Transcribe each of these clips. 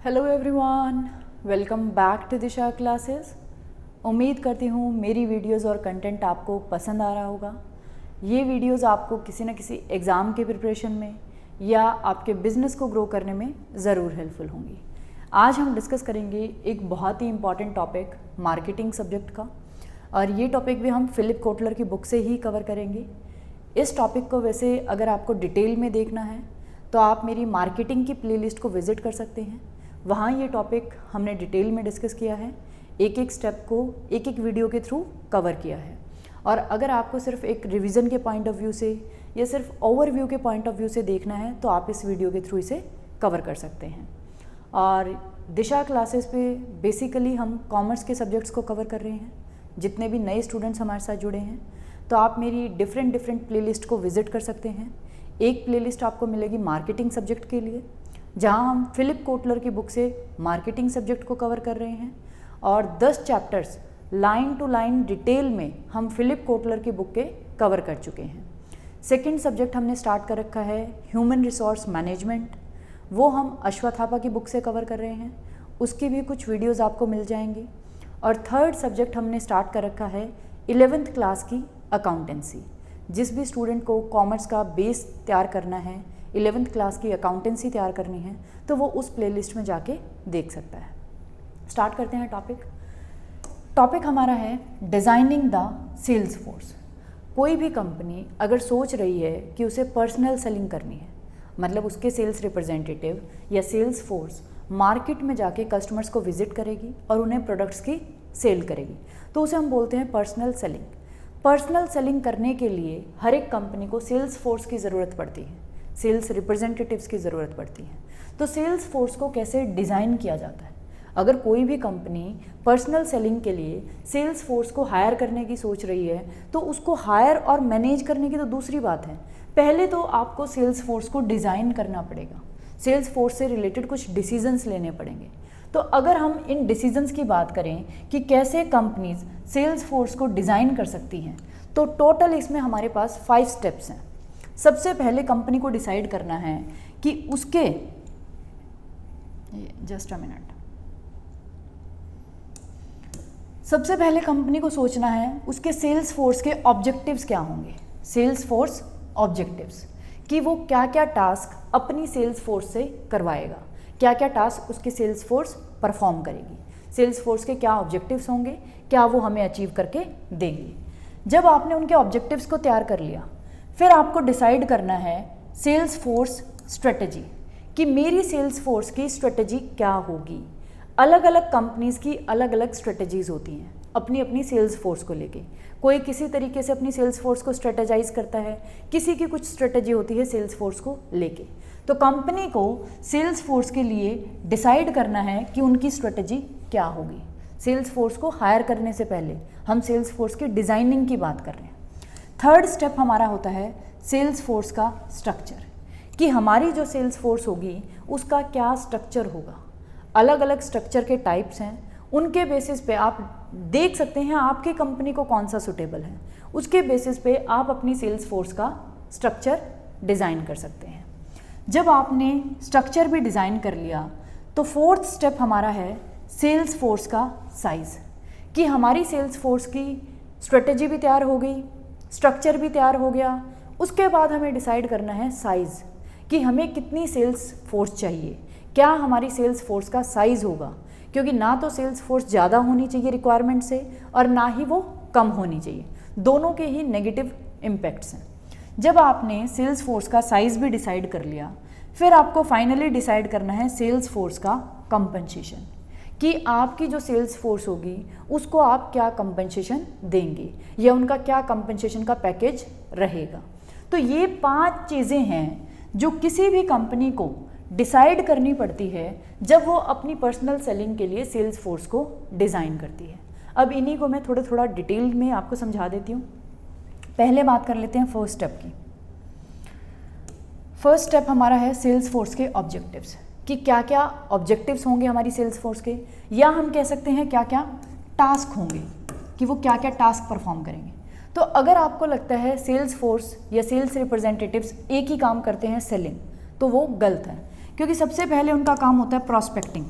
Hello everyone, welcome back to Disha classes. उम्मीद करती हूँ मेरी वीडियोस और कंटेंट आपको पसंद आ रहा होगा। ये वीडियोस आपको किसी न किसी एग्ज़ाम के प्रिपरेशन में या आपके बिज़नेस को ग्रो करने में ज़रूर हेल्पफुल होंगी। आज हम डिस्कस करेंगे एक बहुत ही इम्पॉर्टेंट टॉपिक मार्केटिंग सब्जेक्ट का, और ये टॉपिक भी हम फिलिप कोटलर की बुक से ही कवर करेंगे। इस टॉपिक को वैसे अगर आपको डिटेल में देखना है तो आप मेरी मार्केटिंग की प्लेलिस्ट को विज़िट कर सकते हैं। वहाँ ये टॉपिक हमने डिटेल में डिस्कस किया है, एक एक स्टेप को एक एक वीडियो के थ्रू कवर किया है। और अगर आपको सिर्फ एक रिवीजन के पॉइंट ऑफ व्यू से या सिर्फ ओवरव्यू के पॉइंट ऑफ व्यू से देखना है तो आप इस वीडियो के थ्रू इसे कवर कर सकते हैं। और दिशा क्लासेस पे बेसिकली हम कॉमर्स के सब्जेक्ट्स को कवर कर रहे हैं। जितने भी नए स्टूडेंट्स हमारे साथ जुड़े हैं तो आप मेरी डिफरेंट प्लेलिस्ट को विज़िट कर सकते हैं। एक प्लेलिस्ट आपको मिलेगी मार्केटिंग सब्जेक्ट के लिए, जहां हम फिलिप कोटलर की बुक से मार्केटिंग सब्जेक्ट को कवर कर रहे हैं, और 10 chapters line to line detail में हम फिलिप कोटलर की बुक के कवर कर चुके हैं। सेकंड सब्जेक्ट हमने स्टार्ट कर रखा है ह्यूमन रिसोर्स मैनेजमेंट, वो हम अश्वत्थापा की बुक से कवर कर रहे हैं, उसकी भी कुछ वीडियोज़ आपको मिल जाएंगी। और थर्ड सब्जेक्ट हमने स्टार्ट कर रखा है 11th क्लास की अकाउंटेंसी। जिस भी स्टूडेंट को कॉमर्स का बेस तैयार करना है, 11th क्लास की अकाउंटेंसी तैयार करनी है, तो वो उस प्लेलिस्ट में जाके देख सकता है। स्टार्ट करते हैं टॉपिक हमारा है डिज़ाइनिंग द सेल्स फोर्स। कोई भी कंपनी अगर सोच रही है कि उसे पर्सनल सेलिंग करनी है, मतलब उसके सेल्स रिप्रेजेंटेटिव या सेल्स फोर्स मार्केट में जाके कस्टमर्स को विजिट करेगी और उन्हें प्रोडक्ट्स की सेल करेगी, तो उसे हम बोलते हैं पर्सनल सेलिंग। पर्सनल सेलिंग करने के लिए हर एक कंपनी को सेल्स फोर्स की ज़रूरत पड़ती है, सेल्स रिप्रेजेंटेटिव्स की ज़रूरत पड़ती है। तो सेल्स फोर्स को कैसे डिज़ाइन किया जाता है? अगर कोई भी कंपनी पर्सनल सेलिंग के लिए सेल्स फोर्स को हायर करने की सोच रही है तो उसको हायर और मैनेज करने की तो दूसरी बात है, पहले तो आपको सेल्स फोर्स को डिज़ाइन करना पड़ेगा। सेल्स फोर्स से रिलेटेड कुछ डिसीजंस लेने पड़ेंगे। तो अगर हम इन डिसीजंस की बात करें कि कैसे कंपनीज सेल्स फोर्स को डिज़ाइन कर सकती हैं, तो टोटल इसमें हमारे पास 5 स्टेप्स हैं। सबसे पहले कंपनी को डिसाइड करना है कि उसके सबसे पहले कंपनी को सोचना है उसके सेल्स फोर्स के ऑब्जेक्टिव्स क्या होंगे। सेल्स फोर्स ऑब्जेक्टिव्स कि वो क्या क्या टास्क अपनी सेल्स फोर्स से करवाएगा, क्या क्या टास्क उसकी सेल्स फोर्स परफॉर्म करेगी, सेल्स फोर्स के क्या ऑब्जेक्टिव्स होंगे, क्या वो हमें अचीव करके देंगी। जब आपने उनके ऑब्जेक्टिव्स को तैयार कर लिया, फिर आपको डिसाइड करना है सेल्स फोर्स स्ट्रेटजी कि मेरी सेल्स फोर्स की स्ट्रेटजी क्या होगी। अलग अलग कंपनीज़ की अलग अलग स्ट्रेटजीज़ होती हैं अपनी अपनी सेल्स फोर्स को लेके। कोई किसी तरीके से अपनी सेल्स फोर्स को स्ट्रेटेजाइज करता है, किसी की कुछ स्ट्रेटजी होती है सेल्स फोर्स को लेके। तो कंपनी को सेल्स फोर्स के लिए डिसाइड करना है कि उनकी स्ट्रेटजी क्या होगी। सेल्स फोर्स को हायर करने से पहले हम सेल्स फोर्स की डिज़ाइनिंग की बात कर रहे हैं। थर्ड स्टेप हमारा होता है सेल्स फोर्स का स्ट्रक्चर, कि हमारी जो सेल्स फोर्स होगी उसका क्या स्ट्रक्चर होगा। अलग अलग स्ट्रक्चर के टाइप्स हैं, उनके बेसिस पे आप देख सकते हैं आपकी कंपनी को कौन सा सूटेबल है, उसके बेसिस पे आप अपनी सेल्स फोर्स का स्ट्रक्चर डिज़ाइन कर सकते हैं। जब आपने स्ट्रक्चर भी डिज़ाइन कर लिया तो फोर्थ स्टेप हमारा है सेल्स फोर्स का साइज़, कि हमारी सेल्स फोर्स की स्ट्रेटजी भी तैयार हो गई, स्ट्रक्चर भी तैयार हो गया। उसके बाद हमें डिसाइड करना है साइज़, कि हमें कितनी सेल्स फोर्स चाहिए, क्या हमारी सेल्स फोर्स का साइज़ होगा, क्योंकि ना तो सेल्स फोर्स ज़्यादा होनी चाहिए रिक्वायरमेंट से और ना ही वो कम होनी चाहिए, दोनों के ही नेगेटिव इम्पैक्ट्स हैं। जब आपने सेल्स फोर्स का साइज़ भी डिसाइड कर लिया, फिर आपको फाइनली डिसाइड करना है सेल्स फोर्स का कंपनसेशन, कि आपकी जो सेल्स फोर्स होगी उसको आप क्या कंपनसेशन देंगे या उनका क्या कंपनसेशन का पैकेज रहेगा। तो ये 5 चीज़ें हैं जो किसी भी कंपनी को डिसाइड करनी पड़ती है जब वो अपनी पर्सनल सेलिंग के लिए सेल्स फोर्स को डिज़ाइन करती है। अब इन्हीं को मैं थोड़ा डिटेल में आपको समझा देती हूँ। पहले बात कर लेते हैं फर्स्ट स्टेप की। फर्स्ट स्टेप हमारा है सेल्स फोर्स के ऑब्जेक्टिव्स, कि क्या क्या ऑब्जेक्टिव्स होंगे हमारी सेल्स फोर्स के, या हम कह सकते हैं क्या क्या टास्क होंगे, कि वो क्या क्या टास्क परफॉर्म करेंगे। तो अगर आपको लगता है सेल्स फोर्स या सेल्स रिप्रेजेंटेटिव्स एक ही काम करते हैं सेलिंग, तो वो गलत है, क्योंकि सबसे पहले उनका काम होता है प्रॉस्पेक्टिंग।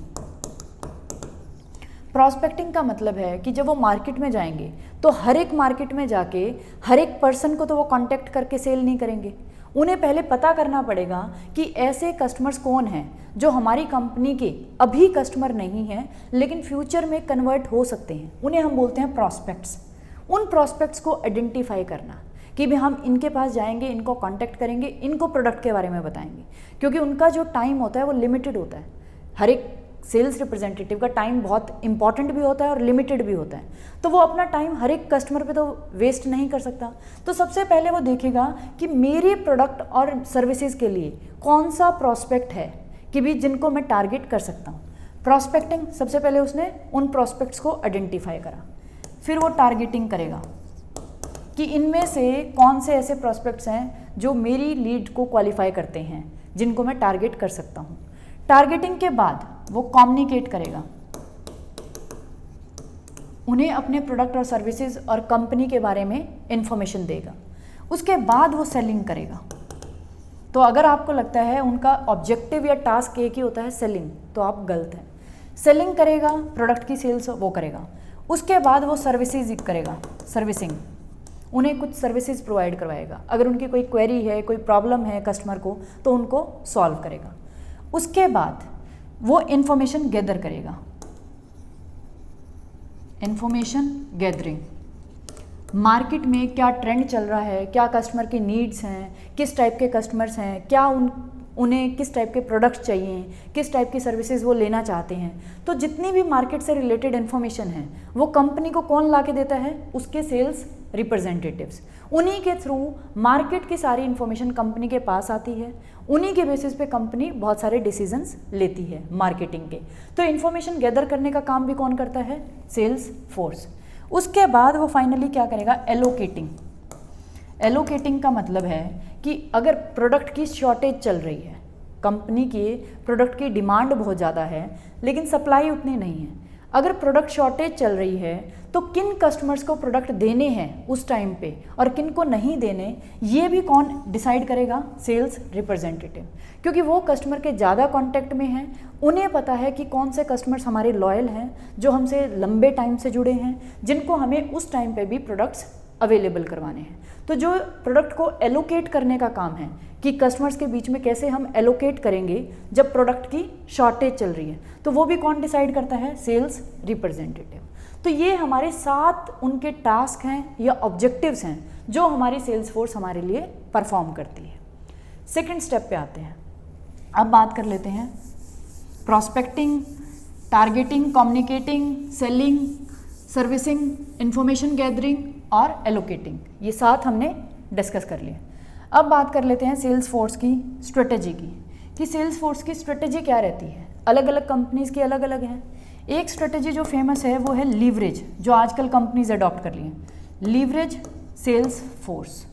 प्रॉस्पेक्टिंग का मतलब है कि जब वो मार्केट में जाएंगे तो हर एक मार्केट में जाके हर एक पर्सन को तो वो कांटेक्ट करके सेल नहीं करेंगे। उन्हें पहले पता करना पड़ेगा कि ऐसे कस्टमर्स कौन हैं जो हमारी कंपनी के अभी कस्टमर नहीं हैं लेकिन फ्यूचर में कन्वर्ट हो सकते हैं। उन्हें हम बोलते हैं प्रॉस्पेक्ट्स। उन प्रॉस्पेक्ट्स को आइडेंटिफाई करना कि भी हम इनके पास जाएंगे, इनको कांटेक्ट करेंगे, इनको प्रोडक्ट के बारे में बताएंगे, क्योंकि उनका जो टाइम होता है वो लिमिटेड होता है। हर एक सेल्स रिप्रेजेंटेटिव का टाइम बहुत इंपॉर्टेंट भी होता है और लिमिटेड भी होता है, तो वो अपना टाइम हर एक कस्टमर पे तो वेस्ट नहीं कर सकता। तो सबसे पहले वो देखेगा कि मेरे प्रोडक्ट और सर्विसेज के लिए कौन सा प्रॉस्पेक्ट है कि भी जिनको मैं टारगेट कर सकता हूँ। प्रॉस्पेक्टिंग, सबसे पहले उसने उन प्रॉस्पेक्ट्स को आइडेंटिफाई करा, फिर वो टारगेटिंग करेगा कि इनमें से कौन से ऐसे प्रॉस्पेक्ट्स हैं जो मेरी लीड को क्वालिफाई करते हैं, जिनको मैं टारगेट कर सकता हूँ। टारगेटिंग के बाद वो कम्युनिकेट करेगा, उन्हें अपने प्रोडक्ट और सर्विसेज और कंपनी के बारे में इंफॉर्मेशन देगा। उसके बाद वो सेलिंग करेगा। तो अगर आपको लगता है उनका ऑब्जेक्टिव या टास्क एक ही होता है सेलिंग, तो आप गलत हैं। सेलिंग करेगा, प्रोडक्ट की सेल्स वो करेगा। उसके बाद वो सर्विसेज करेगा, सर्विसिंग, उन्हें कुछ सर्विसेज प्रोवाइड करवाएगा। अगर उनकी कोई क्वेरी है, कोई प्रॉब्लम है कस्टमर को, तो उनको सॉल्व करेगा। उसके बाद वो इंफॉर्मेशन गैदर करेगा, इंफॉर्मेशन गैदरिंग, मार्केट में क्या ट्रेंड चल रहा है, क्या कस्टमर की नीड्स हैं, किस टाइप के कस्टमर्स हैं, क्या उन्हें किस टाइप के प्रोडक्ट्स चाहिए, किस टाइप की सर्विसेज वो लेना चाहते हैं। तो जितनी भी मार्केट से रिलेटेड इन्फॉर्मेशन है वो कंपनी को कौन ला के देता है, उसके सेल्स रिप्रेजेंटेटिव्स। उन्हीं के थ्रू मार्केट की सारी इन्फॉर्मेशन कंपनी के पास आती है, उन्हीं के बेसिस पे कंपनी बहुत सारे डिसीजंस लेती है मार्केटिंग के। तो इन्फॉर्मेशन गैदर करने का काम भी कौन करता है, सेल्स फोर्स। उसके बाद वो फाइनली क्या करेगा, एलोकेटिंग। एलोकेटिंग का मतलब है कि अगर प्रोडक्ट की शॉर्टेज चल रही है, कंपनी के प्रोडक्ट की डिमांड बहुत ज़्यादा है लेकिन सप्लाई उतनी नहीं है, अगर प्रोडक्ट शॉर्टेज चल रही है तो किन कस्टमर्स को प्रोडक्ट देने हैं उस टाइम पे और किन को नहीं देने, ये भी कौन डिसाइड करेगा, सेल्स रिप्रेजेंटेटिव। क्योंकि वो कस्टमर के ज़्यादा कांटेक्ट में हैं, उन्हें पता है कि कौन से कस्टमर्स हमारे लॉयल हैं, जो हमसे लंबे टाइम से जुड़े हैं, जिनको हमें उस टाइम पे भी प्रोडक्ट्स अवेलेबल करवाने हैं। तो जो प्रोडक्ट को एलोकेट करने का काम है कि कस्टमर्स के बीच में कैसे हम एलोकेट करेंगे जब प्रोडक्ट की शॉर्टेज चल रही है, तो वो भी कौन डिसाइड करता है, सेल्स रिप्रेजेंटेटिव। तो ये हमारे 7 उनके टास्क हैं या ऑब्जेक्टिव्स हैं जो हमारी सेल्स फोर्स हमारे लिए परफॉर्म करती है। सेकंड स्टेप पे आते हैं। अब बात कर लेते हैं prospecting, targeting, communicating, selling, servicing, information gathering और एलोकेटिंग। ये 7 हमने डिस्कस कर लिए। अब बात कर लेते हैं सेल्स फोर्स की स्ट्रेटेजी की, कि सेल्स फोर्स की स्ट्रेटेजी क्या रहती है। अलग अलग कंपनीज की अलग अलग है। एक स्ट्रेटेजी जो फेमस है वो है लीवरेज, जो आजकल कंपनीज अडॉप्ट कर ली हैं, leverage sales force.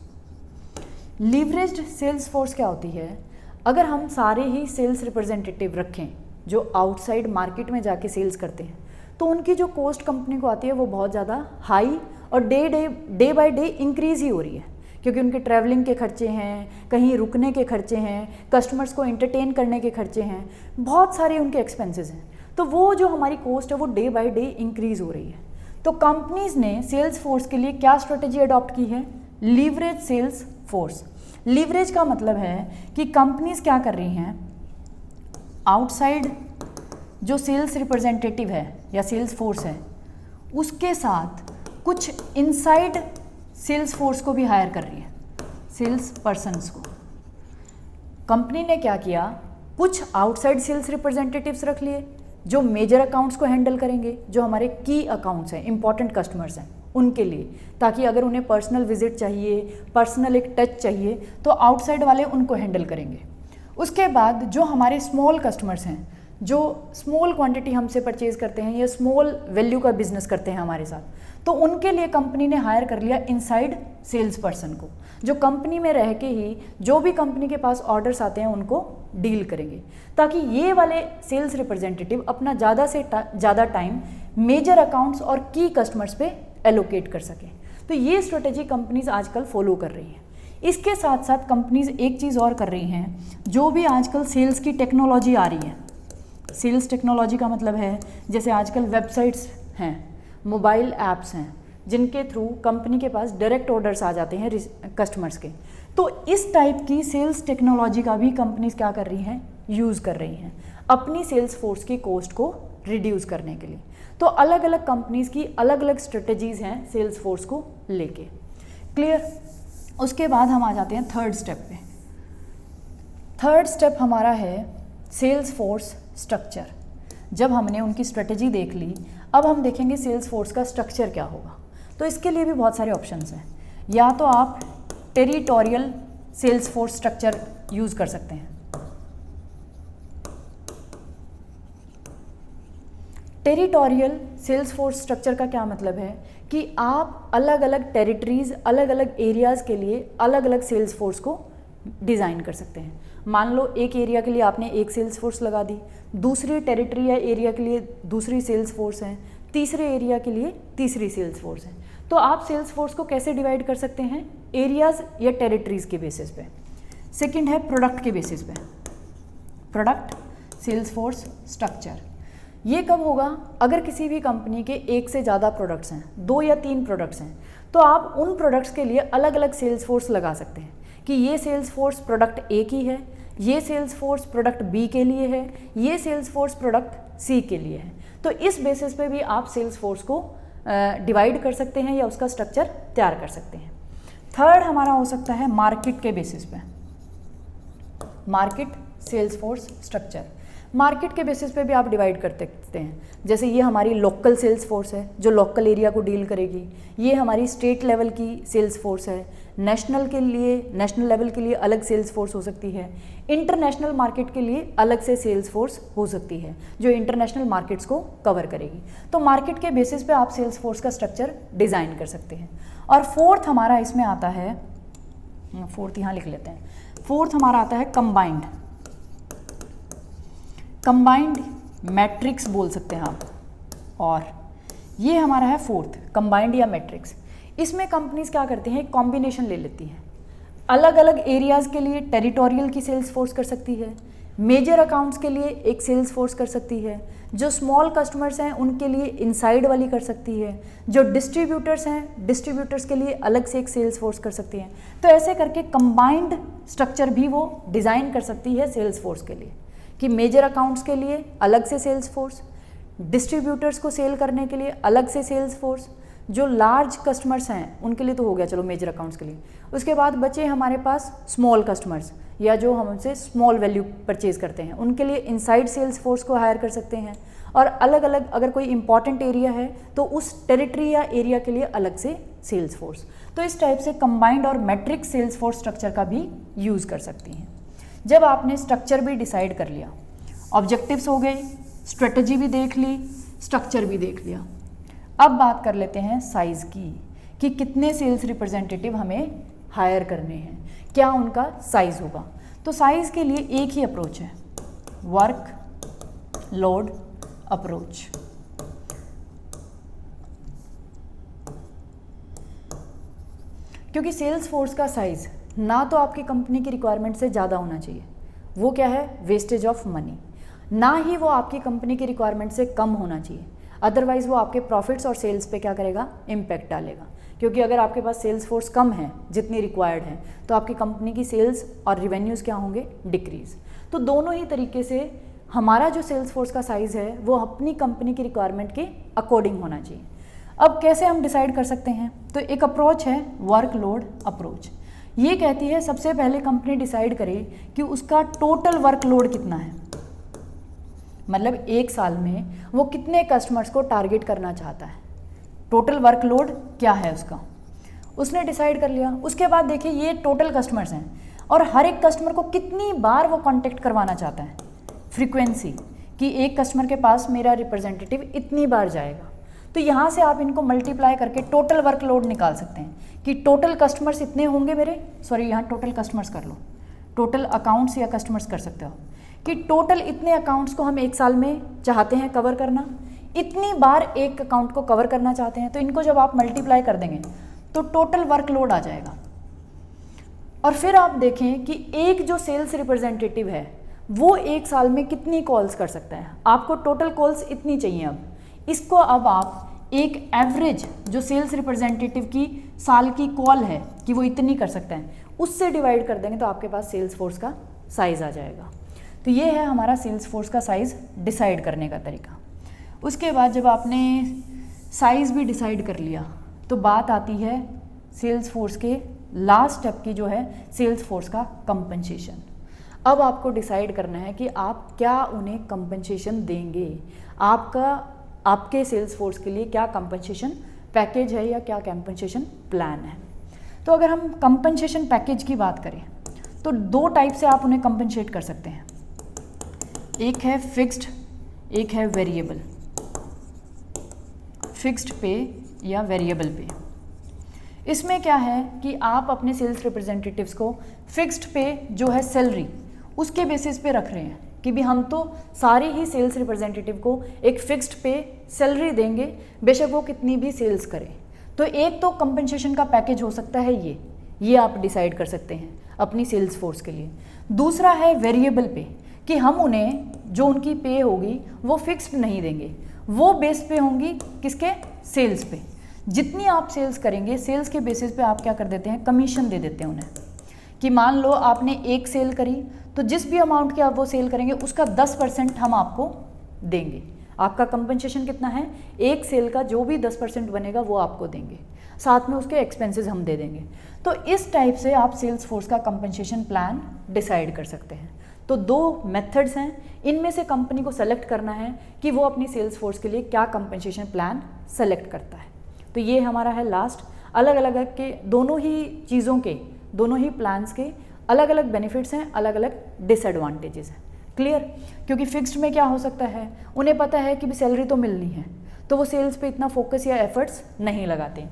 Leveraged sales force क्या होती है, अगर हम सारे ही सेल्स रिप्रेजेंटेटिव रखें जो आउटसाइड मार्केट में जाके सेल्स करते हैं, तो उनकी जो कॉस्ट कंपनी को आती है वो बहुत ज़्यादा हाई और डे बाय डे इंक्रीज़ ही हो रही है, क्योंकि उनके ट्रैवलिंग के खर्चे हैं, कहीं रुकने के खर्चे हैं, कस्टमर्स को एंटरटेन करने के खर्चे हैं, बहुत सारे उनके एक्सपेंसेस हैं। तो वो जो हमारी कॉस्ट है वो डे बाय डे इंक्रीज़ हो रही है। तो कंपनीज ने सेल्स फोर्स के लिए क्या स्ट्रेटेजी अडॉप्ट की है, लीवरेज सेल्स फोर्स। लीवरेज का मतलब है कि कंपनीज क्या कर रही हैं, आउटसाइड जो सेल्स रिप्रेजेंटेटिव है या सेल्स फोर्स है उसके साथ कुछ इनसाइड सेल्स फोर्स को भी हायर कर रही है, सेल्स पर्सन्स को। कंपनी ने क्या किया, कुछ आउटसाइड सेल्स रिप्रेजेंटेटिव्स रख लिए जो मेजर अकाउंट्स को हैंडल करेंगे, जो हमारे की अकाउंट्स हैं, इंपॉर्टेंट कस्टमर्स हैं उनके लिए, ताकि अगर उन्हें पर्सनल विजिट चाहिए, पर्सनल एक टच चाहिए, तो आउटसाइड वाले उनको हैंडल करेंगे। उसके बाद जो हमारे स्मॉल कस्टमर्स हैं, जो स्मॉल क्वांटिटी हमसे परचेज करते हैं या स्मॉल वैल्यू का बिजनेस करते हैं हमारे साथ, तो उनके लिए कंपनी ने हायर कर लिया इनसाइड सेल्स पर्सन को, जो कंपनी में रह के ही जो भी कंपनी के पास ऑर्डर्स आते हैं उनको डील करेंगे, ताकि ये वाले सेल्स रिप्रेजेंटेटिव अपना ज़्यादा से ज़्यादा टाइम मेजर अकाउंट्स और की कस्टमर्स पे एलोकेट कर सकें। तो ये स्ट्रेटेजी कंपनीज आजकल फॉलो कर रही हैं। इसके साथ साथ कंपनीज एक चीज़ और कर रही हैं, जो भी आजकल सेल्स की टेक्नोलॉजी आ रही है, सेल्स टेक्नोलॉजी का मतलब है जैसे आजकल वेबसाइट्स हैं, मोबाइल ऐप्स हैं, जिनके थ्रू कंपनी के पास डायरेक्ट ऑर्डर्स आ जाते हैं कस्टमर्स के। तो इस टाइप की सेल्स टेक्नोलॉजी का भी कंपनीज क्या कर रही हैं, यूज़ कर रही हैं अपनी सेल्स फोर्स की कॉस्ट को रिड्यूस करने के लिए। तो अलग अलग कंपनीज की अलग अलग स्ट्रेटजीज हैं सेल्स फोर्स को लेके। क्लियर? उसके बाद हम आ जाते हैं थर्ड स्टेप पे। थर्ड स्टेप हमारा है सेल्स फोर्स स्ट्रक्चर। जब हमने उनकी स्ट्रेटजी देख ली, अब हम देखेंगे सेल्स फोर्स का स्ट्रक्चर क्या होगा। तो इसके लिए भी बहुत सारे ऑप्शंस हैं। या तो आप territorial sales force structure use कर सकते हैं। टेरिटोरियल सेल्स फोर्स स्ट्रक्चर का क्या मतलब है कि आप अलग अलग टेरिटरीज, अलग अलग एरियाज़ के लिए अलग अलग सेल्स फोर्स को डिज़ाइन कर सकते हैं। मान लो एक एरिया के लिए आपने एक सेल्स फोर्स लगा दी, दूसरी टेरिटरी या एरिया के लिए दूसरी सेल्स फोर्स है, तीसरे एरिया के लिए तीसरी सेल्स फोर्स है। तो आप सेल्स फोर्स को कैसे डिवाइड कर सकते हैं? एरियाज़ या टेरिटरीज़ के बेसिस पे। सेकंड है प्रोडक्ट के बेसिस पे, प्रोडक्ट सेल्स फोर्स स्ट्रक्चर। ये कब होगा? अगर किसी भी कंपनी के एक से ज़्यादा प्रोडक्ट्स हैं, 2 या 3 प्रोडक्ट्स हैं, तो आप उन प्रोडक्ट्स के लिए अलग अलग सेल्स फोर्स लगा सकते हैं कि ये सेल्स फोर्स प्रोडक्ट ए की है, ये सेल्स फोर्स प्रोडक्ट बी के लिए है, ये सेल्स फोर्स प्रोडक्ट सी के लिए है। तो इस बेसिस पे भी आप सेल्स फोर्स को डिवाइड कर सकते हैं या उसका स्ट्रक्चर तैयार कर सकते हैं। थर्ड हमारा हो सकता है मार्केट के बेसिस पे, market sales force structure. Market के बेसिस पे भी आप डिवाइड कर सकते हैं। जैसे ये हमारी लोकल सेल्स फोर्स है जो लोकल एरिया को डील करेगी, ये हमारी स्टेट लेवल की सेल्स फोर्स है, नेशनल के लिए, नेशनल लेवल के लिए अलग सेल्स फोर्स हो सकती है, इंटरनेशनल मार्केट के लिए अलग से सेल्स फोर्स हो सकती है जो इंटरनेशनल मार्केट्स को कवर करेगी। तो मार्केट के बेसिस पे आप सेल्स फोर्स का स्ट्रक्चर डिज़ाइन कर सकते हैं। और फोर्थ हमारा इसमें आता है, फोर्थ यहाँ लिख लेते हैं, फोर्थ हमारा आता है कंबाइंड, कंबाइंड मैट्रिक्स बोल सकते हैं आप। और ये हमारा है फोर्थ, कंबाइंड या मैट्रिक्स। इसमें कंपनीज क्या करती हैं, कॉम्बिनेशन ले लेती हैं। अलग अलग एरियाज़ के लिए टेरिटोरियल की सेल्स फोर्स कर सकती है, मेजर अकाउंट्स के लिए एक सेल्स फोर्स कर सकती है, जो स्मॉल कस्टमर्स हैं उनके लिए इनसाइड वाली कर सकती है, जो डिस्ट्रीब्यूटर्स हैं डिस्ट्रीब्यूटर्स के लिए अलग से एक सेल्स फोर्स कर सकती है। तो ऐसे करके कंबाइंड स्ट्रक्चर भी वो डिज़ाइन कर सकती है सेल्स फोर्स के लिए कि मेजर अकाउंट्स के लिए अलग से सेल्स फोर्स, डिस्ट्रीब्यूटर्स को सेल करने के लिए अलग से सेल्स फोर्स, जो लार्ज कस्टमर्स हैं उनके लिए तो हो गया चलो मेजर अकाउंट्स के लिए। उसके बाद बचे हमारे पास स्मॉल कस्टमर्स या जो हमसे स्मॉल वैल्यू परचेज करते हैं, उनके लिए इनसाइड सेल्स फोर्स को हायर कर सकते हैं। और अलग अलग अगर कोई इंपॉर्टेंट एरिया है तो उस टेरिटरी या एरिया के लिए अलग से सेल्स फोर्स। तो इस टाइप से कंबाइंड और मैट्रिक्स सेल्स फोर्स स्ट्रक्चर का भी यूज़ कर सकती हैं। जब आपने स्ट्रक्चर भी डिसाइड कर लिया, ऑब्जेक्टिव्स हो गए, स्ट्रेटजी भी देख ली, स्ट्रक्चर भी देख लिया, अब बात कर लेते हैं साइज़ की कि कितने सेल्स रिप्रेजेंटेटिव हमें हायर करने हैं, क्या उनका साइज़ होगा। तो साइज़ के लिए एक ही अप्रोच है, वर्क लोड अप्रोच। क्योंकि सेल्स फोर्स का साइज़ ना तो आपकी कंपनी की रिक्वायरमेंट से ज़्यादा होना चाहिए, वो क्या है, वेस्टेज ऑफ मनी, ना ही वो आपकी कंपनी की रिक्वायरमेंट से कम होना चाहिए, अदरवाइज़ वो आपके प्रॉफिट्स और सेल्स पे क्या करेगा, इम्पैक्ट डालेगा। क्योंकि अगर आपके पास सेल्स फोर्स कम है जितनी रिक्वायर्ड है तो आपकी कंपनी की सेल्स और रिवेन्यूज़ क्या होंगे, डिक्रीज़। तो दोनों ही तरीके से हमारा जो सेल्स फोर्स का साइज़ है वो अपनी कंपनी की रिक्वायरमेंट के अकॉर्डिंग होना चाहिए। अब कैसे हम डिसाइड कर सकते हैं, तो एक अप्रोच है वर्कलोड अप्रोच। ये कहती है सबसे पहले कंपनी डिसाइड करे कि उसका टोटल वर्कलोड कितना है, मतलब एक साल में वो कितने कस्टमर्स को टारगेट करना चाहता है, टोटल वर्कलोड क्या है उसका, उसने डिसाइड कर लिया। उसके बाद देखिए ये टोटल कस्टमर्स हैं और हर एक कस्टमर को कितनी बार वो कांटेक्ट करवाना चाहता है, फ्रीक्वेंसी कि एक कस्टमर के पास मेरा रिप्रेजेंटेटिव इतनी बार जाएगा। तो यहाँ से आप इनको मल्टीप्लाई करके टोटल वर्कलोड निकाल सकते हैं कि टोटल कस्टमर्स इतने होंगे मेरे, सॉरी यहाँ टोटल कस्टमर्स कर लो, टोटल अकाउंट्स या कस्टमर्स कर सकते हो कि टोटल इतने अकाउंट्स को हम एक साल में चाहते हैं कवर करना, इतनी बार एक अकाउंट को कवर करना चाहते हैं। तो इनको जब आप मल्टीप्लाई कर देंगे तो टोटल वर्कलोड आ जाएगा। और फिर आप देखें कि एक जो सेल्स रिप्रेजेंटेटिव है वो एक साल में कितनी कॉल्स कर सकता है। आपको टोटल कॉल्स इतनी चाहिए। अब इसको अब आप एक एवरेज जो सेल्स रिप्रेजेंटेटिव की साल की कॉल है कि वो इतनी कर सकता है, उससे डिवाइड कर देंगे तो आपके पास सेल्स फोर्स का साइज़ आ जाएगा। तो ये है हमारा सेल्स फोर्स का साइज़ डिसाइड करने का तरीका। उसके बाद जब आपने साइज़ भी डिसाइड कर लिया तो बात आती है सेल्स फोर्स के लास्ट स्टेप की, जो है सेल्स फोर्स का कंपनसेशन। अब आपको डिसाइड करना है कि आप क्या उन्हें कंपनसेशन देंगे। आपके सेल्स फोर्स के लिए क्या कंपनसेशन पैकेज है या क्या कंपनसेशन प्लान है। तो अगर हम कंपनसेशन पैकेज की बात करें तो दो टाइप से आप उन्हें कंपनसेट कर सकते हैं। एक है फिक्स्ड, एक है वेरिएबल। फिक्स्ड पे या वेरिएबल पे। इसमें क्या है कि आप अपने सेल्स रिप्रेजेंटेटिव्स को फिक्स्ड पे जो है सैलरी, उसके बेसिस पे रख रहे हैं कि भी हम तो सारे ही सेल्स रिप्रेजेंटेटिव को एक फिक्स्ड पे सैलरी देंगे, बेशक वो कितनी भी सेल्स करें। तो एक तो कंपनसेशन का पैकेज हो सकता है ये आप डिसाइड कर सकते हैं अपनी सेल्स फोर्स के लिए। दूसरा है वेरिएबल पे कि हम उन्हें जो उनकी पे होगी वो फिक्स्ड नहीं देंगे, वो बेस पे होंगी किसके, सेल्स पे। जितनी आप सेल्स करेंगे सेल्स के बेसिस पे आप क्या कर देते हैं, कमीशन दे देते हैं उन्हें। कि मान लो आपने एक सेल करी तो जिस भी अमाउंट की आप वो सेल करेंगे उसका 10% हम आपको देंगे। आपका कंपनसेशन कितना है, एक सेल का जो भी 10% बनेगा वो आपको देंगे, साथ में उसके एक्सपेंसेस हम दे देंगे। तो इस टाइप से आप सेल्स फोर्स का कंपनसेशन प्लान डिसाइड कर सकते हैं। तो दो मेथड्स हैं, इनमें से कंपनी को सेलेक्ट करना है कि वो अपनी सेल्स फोर्स के लिए क्या कंपनसेशन प्लान सेलेक्ट करता है। तो ये हमारा है लास्ट। अलग अलग के दोनों ही चीज़ों के, दोनों ही प्लान्स के अलग अलग बेनिफिट्स हैं, अलग अलग डिसएडवांटेजेस हैं। क्लियर? क्योंकि फिक्स्ड में क्या हो सकता है, उन्हें पता है कि भी सैलरी तो मिलनी है तो वो सेल्स पे इतना फोकस या एफर्ट्स नहीं लगाते।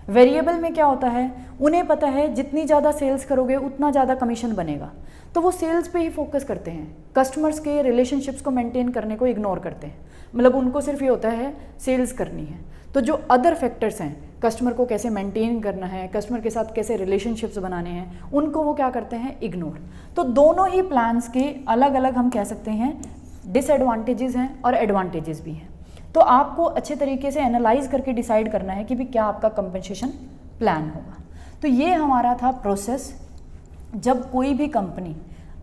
वेरिएबल में क्या होता है, उन्हें पता है जितनी ज़्यादा सेल्स करोगे उतना ज़्यादा कमीशन बनेगा, तो वो सेल्स पे ही फोकस करते हैं। कस्टमर्स के रिलेशनशिप्स को मेंटेन करने को इग्नोर करते हैं, मतलब उनको सिर्फ ये होता है सेल्स करनी है। तो जो अदर फैक्टर्स हैं, कस्टमर को कैसे मेंटेन करना है, कस्टमर के साथ कैसे रिलेशनशिप्स बनाने हैं, उनको वो क्या करते हैं, इग्नोर। तो दोनों ही प्लान्स के अलग अलग हम कह सकते हैं डिसएडवांटेजेस हैं और एडवांटेजेस भी हैं। तो आपको अच्छे तरीके से एनालाइज करके डिसाइड करना है कि भी क्या आपका कंपनसेशन प्लान होगा। तो ये हमारा था प्रोसेस जब कोई भी कंपनी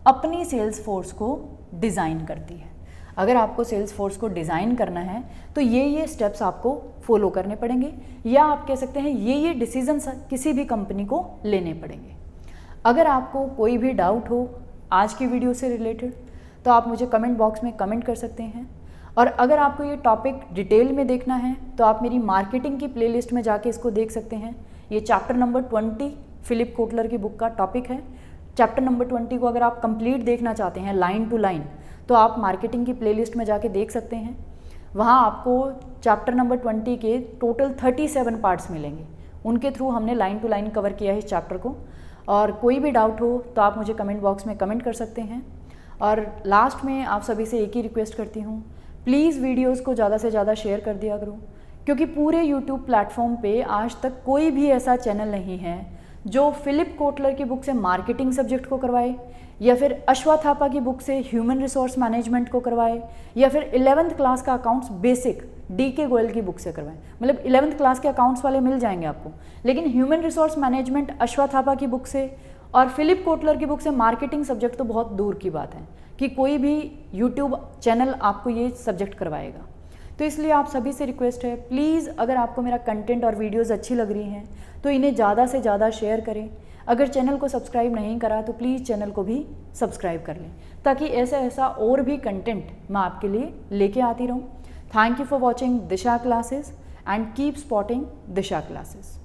अपनी सेल्स फोर्स को डिज़ाइन करती है। अगर आपको सेल्स फोर्स को डिज़ाइन करना है तो ये स्टेप्स आपको फॉलो करने पड़ेंगे, या आप कह सकते हैं ये डिसीजंस किसी भी कंपनी को लेने पड़ेंगे। अगर आपको कोई भी डाउट हो आज की वीडियो से रिलेटेड तो आप मुझे कमेंट बॉक्स में कमेंट कर सकते हैं। और अगर आपको ये टॉपिक डिटेल में देखना है तो आप मेरी मार्केटिंग की प्लेलिस्ट में जाके इसको देख सकते हैं। ये चैप्टर नंबर 20 फिलिप कोटलर की बुक का टॉपिक है। चैप्टर नंबर 20 को अगर आप कंप्लीट देखना चाहते हैं लाइन टू लाइन तो आप मार्केटिंग की प्लेलिस्ट में जाके देख सकते हैं। वहाँ आपको चैप्टर नंबर 20 के टोटल 37 पार्ट्स मिलेंगे, उनके थ्रू हमने लाइन टू लाइन कवर किया है इस चैप्टर को। और कोई भी डाउट हो तो आप मुझे कमेंट बॉक्स में कमेंट कर सकते हैं। और लास्ट में आप सभी से एक ही रिक्वेस्ट करती हूँ, प्लीज़ वीडियोज़ को ज़्यादा से ज़्यादा शेयर कर दिया करो, क्योंकि पूरे यूट्यूब प्लेटफॉर्म पे आज तक कोई भी ऐसा चैनल नहीं है जो फिलिप कोटलर की बुक से मार्केटिंग सब्जेक्ट को करवाए, या फिर अश्वत्थ थापा की बुक से ह्यूमन रिसोर्स मैनेजमेंट को करवाए, या फिर 11th क्लास का अकाउंट्स बेसिक DK गोयल की बुक से करवाएं। मतलब 11th क्लास के अकाउंट्स वाले मिल जाएंगे आपको, लेकिन ह्यूमन रिसोर्स मैनेजमेंट अश्वत्थ थापा की बुक से और फिलिप कोटलर की बुक से मार्केटिंग सब्जेक्ट तो बहुत दूर की बात है कि कोई भी यूट्यूब चैनल आपको ये सब्जेक्ट करवाएगा। तो इसलिए आप सभी से रिक्वेस्ट है, प्लीज़ अगर आपको मेरा कंटेंट और वीडियोज़ अच्छी लग रही हैं तो इन्हें ज़्यादा से ज़्यादा शेयर करें। अगर चैनल को सब्सक्राइब नहीं करा तो प्लीज़ चैनल को भी सब्सक्राइब कर लें, ताकि ऐसा और भी कंटेंट मैं आपके लिए लेके आती रहूँ। Thank you for watching Disha classes and keep spotting Disha classes.